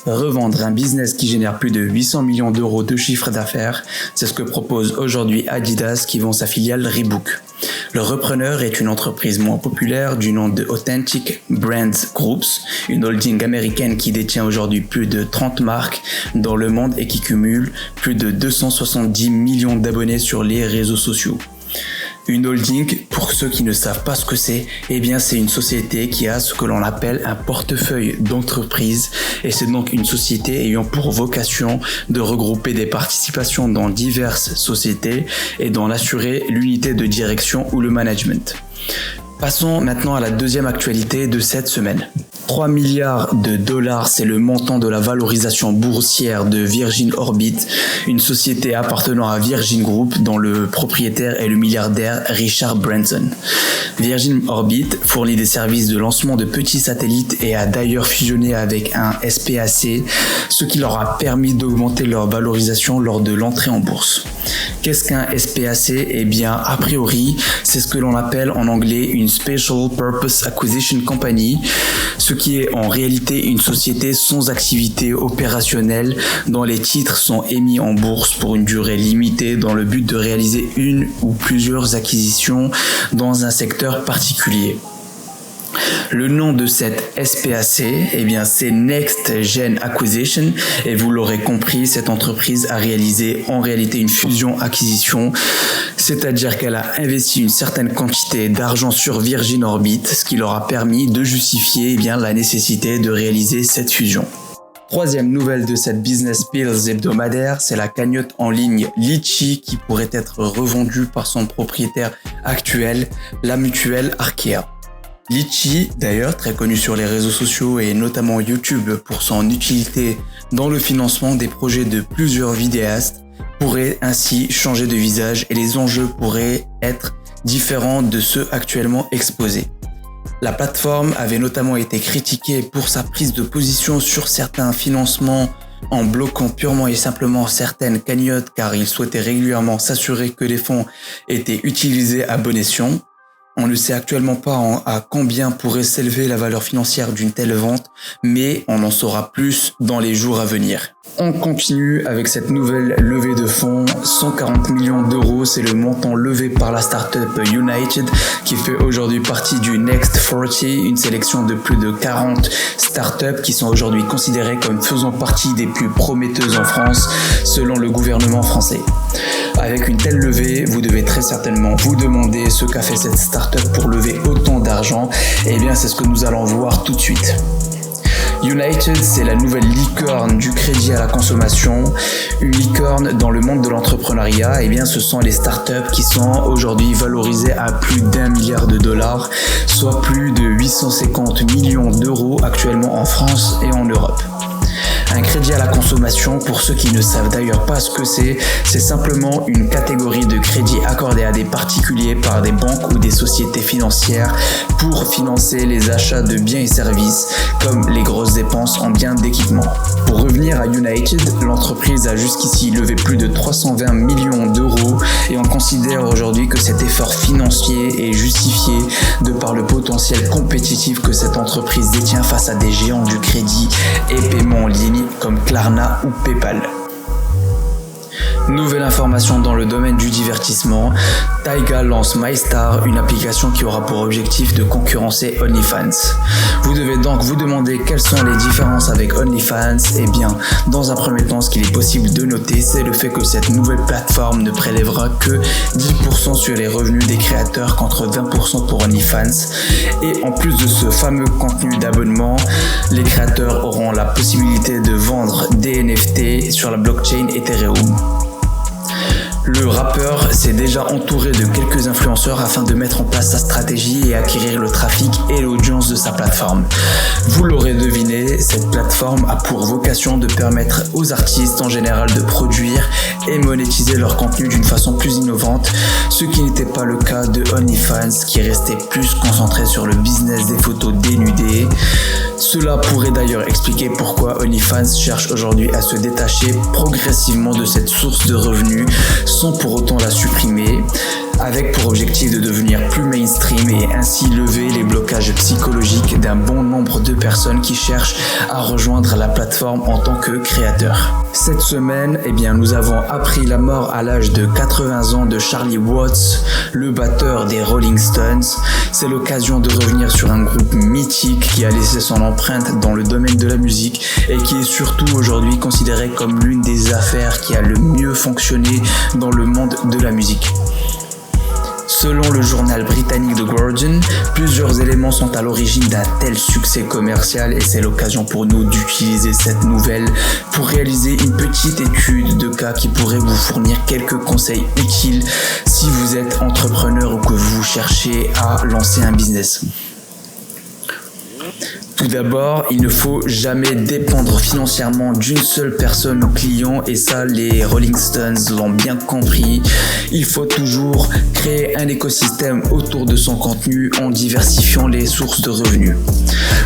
Revendre un business qui génère plus de 800 millions d'euros de chiffre d'affaires, c'est ce que propose aujourd'hui Adidas qui vend sa filiale Reebok. Le repreneur est une entreprise moins populaire du nom de Authentic Brands Groups, une holding américaine qui détient aujourd'hui plus de 30 marques dans le monde et qui cumule plus de 270 millions d'abonnés sur les réseaux sociaux. Une holding, pour ceux qui ne savent pas ce que c'est, c'est une société qui a ce que l'on appelle un portefeuille d'entreprise et c'est donc une société ayant pour vocation de regrouper des participations dans diverses sociétés et d'en assurer l'unité de direction ou le management. Passons maintenant à la deuxième actualité de cette semaine. 3 milliards de dollars, c'est le montant de la valorisation boursière de Virgin Orbit, une société appartenant à Virgin Group dont le propriétaire est le milliardaire Richard Branson. Virgin Orbit fournit des services de lancement de petits satellites et a d'ailleurs fusionné avec un SPAC, ce qui leur a permis d'augmenter leur valorisation lors de l'entrée en bourse. Qu'est-ce qu'un SPAC ? A priori, c'est ce que l'on appelle en anglais une Special Purpose Acquisition Company, ce qui est en réalité une société sans activité opérationnelle dont les titres sont émis en bourse pour une durée limitée dans le but de réaliser une ou plusieurs acquisitions dans un secteur particulier. Le nom de cette SPAC, c'est Next Gen Acquisition et vous l'aurez compris, cette entreprise a réalisé en réalité une fusion-acquisition, c'est-à-dire qu'elle a investi une certaine quantité d'argent sur Virgin Orbit, ce qui leur a permis de justifier la nécessité de réaliser cette fusion. Troisième nouvelle de cette Business Pills hebdomadaire, c'est la cagnotte en ligne Litchi qui pourrait être revendue par son propriétaire actuel, la mutuelle Arkea. Litchi, d'ailleurs très connu sur les réseaux sociaux et notamment YouTube pour son utilité dans le financement des projets de plusieurs vidéastes, pourrait ainsi changer de visage et les enjeux pourraient être différents de ceux actuellement exposés. La plateforme avait notamment été critiquée pour sa prise de position sur certains financements en bloquant purement et simplement certaines cagnottes car il souhaitait régulièrement s'assurer que les fonds étaient utilisés à bon escient. On ne sait actuellement pas à combien pourrait s'élever la valeur financière d'une telle vente, mais on en saura plus dans les jours à venir. On continue avec cette nouvelle levée de fonds, 140 millions d'euros, c'est le montant levé par la startup United qui fait aujourd'hui partie du Next 40, une sélection de plus de 40 startups qui sont aujourd'hui considérées comme faisant partie des plus prometteuses en France selon le gouvernement français. Avec une telle levée, vous devez très certainement vous demander ce qu'a fait cette startup pour lever autant d'argent. C'est ce que nous allons voir tout de suite. United, c'est la nouvelle licorne du crédit à la consommation. Une licorne dans le monde de l'entrepreneuriat, ce sont les startups qui sont aujourd'hui valorisées à plus d'1 milliard de dollars, soit plus de 850 millions d'euros actuellement en France et en Europe. Un crédit à la consommation, pour ceux qui ne savent d'ailleurs pas ce que c'est simplement une catégorie de crédit accordé à des particuliers par des banques ou des sociétés financières pour financer les achats de biens et services comme les grosses dépenses en biens d'équipement. Pour revenir à United, l'entreprise a jusqu'ici levé plus de 320 millions d'euros et on considère aujourd'hui que cet effort financier est justifié de par le potentiel compétitif que cette entreprise détient face à des géants du crédit et paiement en ligne comme Klarna ou PayPal. Nouvelle information dans le domaine du divertissement, Taiga lance MyStar, une application qui aura pour objectif de concurrencer OnlyFans. Vous devez donc vous demander quelles sont les différences avec OnlyFans. Dans un premier temps, ce qu'il est possible de noter, c'est le fait que cette nouvelle plateforme ne prélèvera que 10% sur les revenus des créateurs contre 20% pour OnlyFans. Et en plus de ce fameux contenu d'abonnement, les créateurs auront la possibilité de vendre des NFT sur la blockchain Ethereum. Le rappeur s'est déjà entouré de quelques influenceurs afin de mettre en place sa stratégie et acquérir le trafic et l'audience de sa plateforme. Vous l'aurez deviné, cette plateforme a pour vocation de permettre aux artistes en général de produire et monétiser leur contenu d'une façon plus innovante, ce qui n'était pas le cas de OnlyFans qui restait plus concentré sur le business des photos dénudées. Cela pourrait d'ailleurs expliquer pourquoi OnlyFans cherche aujourd'hui à se détacher progressivement de cette source de revenus sans pour autant la supprimer. avec pour objectif de devenir plus mainstream et ainsi lever les blocages psychologiques d'un bon nombre de personnes qui cherchent à rejoindre la plateforme en tant que créateurs. Cette semaine, nous avons appris la mort à l'âge de 80 ans de Charlie Watts, le batteur des Rolling Stones. C'est l'occasion de revenir sur un groupe mythique qui a laissé son empreinte dans le domaine de la musique et qui est surtout aujourd'hui considéré comme l'une des affaires qui a le mieux fonctionné dans le monde de la musique. Selon le journal britannique The Guardian, plusieurs éléments sont à l'origine d'un tel succès commercial et c'est l'occasion pour nous d'utiliser cette nouvelle pour réaliser une petite étude de cas qui pourrait vous fournir quelques conseils utiles si vous êtes entrepreneur ou que vous cherchez à lancer un business. Tout d'abord, il ne faut jamais dépendre financièrement d'une seule personne ou client et ça, les Rolling Stones l'ont bien compris. Il faut toujours créer un écosystème autour de son contenu en diversifiant les sources de revenus.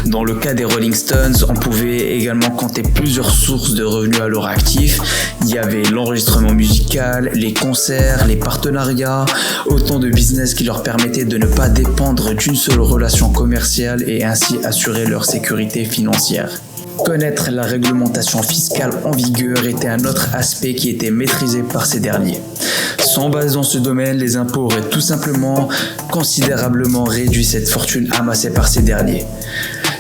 Dans le cas des Rolling Stones, on pouvait également compter plusieurs sources de revenus à leur actif. Il y avait l'enregistrement musical, les concerts, les partenariats, autant de business qui leur permettaient de ne pas dépendre d'une seule relation commerciale et ainsi assurer leur sécurité financière. Connaître la réglementation fiscale en vigueur était un autre aspect qui était maîtrisé par ces derniers. Sans base dans ce domaine, les impôts auraient tout simplement considérablement réduit cette fortune amassée par ces derniers.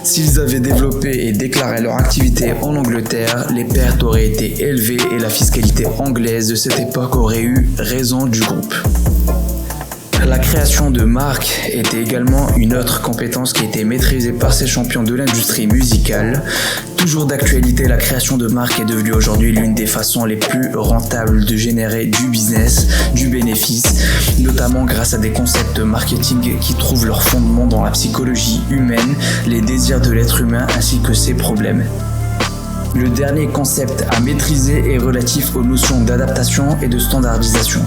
S'ils avaient développé et déclaré leur activité en Angleterre, les pertes auraient été élevées et la fiscalité anglaise de cette époque aurait eu raison du groupe. La création de marques était également une autre compétence qui était maîtrisée par ces champions de l'industrie musicale. Toujours d'actualité, la création de marques est devenue aujourd'hui l'une des façons les plus rentables de générer du business, du bénéfice, notamment grâce à des concepts marketing qui trouvent leur fondement dans la psychologie humaine, les désirs de l'être humain ainsi que ses problèmes. Le dernier concept à maîtriser est relatif aux notions d'adaptation et de standardisation.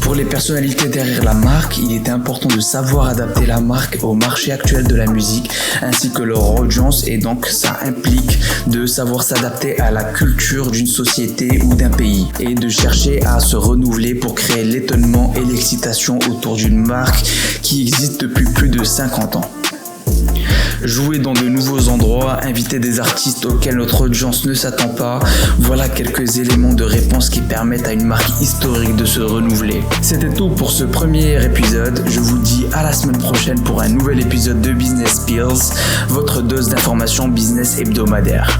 Pour les personnalités derrière la marque, il est important de savoir adapter la marque au marché actuel de la musique ainsi que leur audience et donc ça implique de savoir s'adapter à la culture d'une société ou d'un pays et de chercher à se renouveler pour créer l'étonnement et l'excitation autour d'une marque qui existe depuis plus de 50 ans. Jouer dans de nouveaux endroits, inviter des artistes auxquels notre audience ne s'attend pas, voilà quelques éléments de réponse qui permettent à une marque historique de se renouveler. C'était tout pour ce premier épisode, je vous dis à la semaine prochaine pour un nouvel épisode de Business Pills, votre dose d'information business hebdomadaire.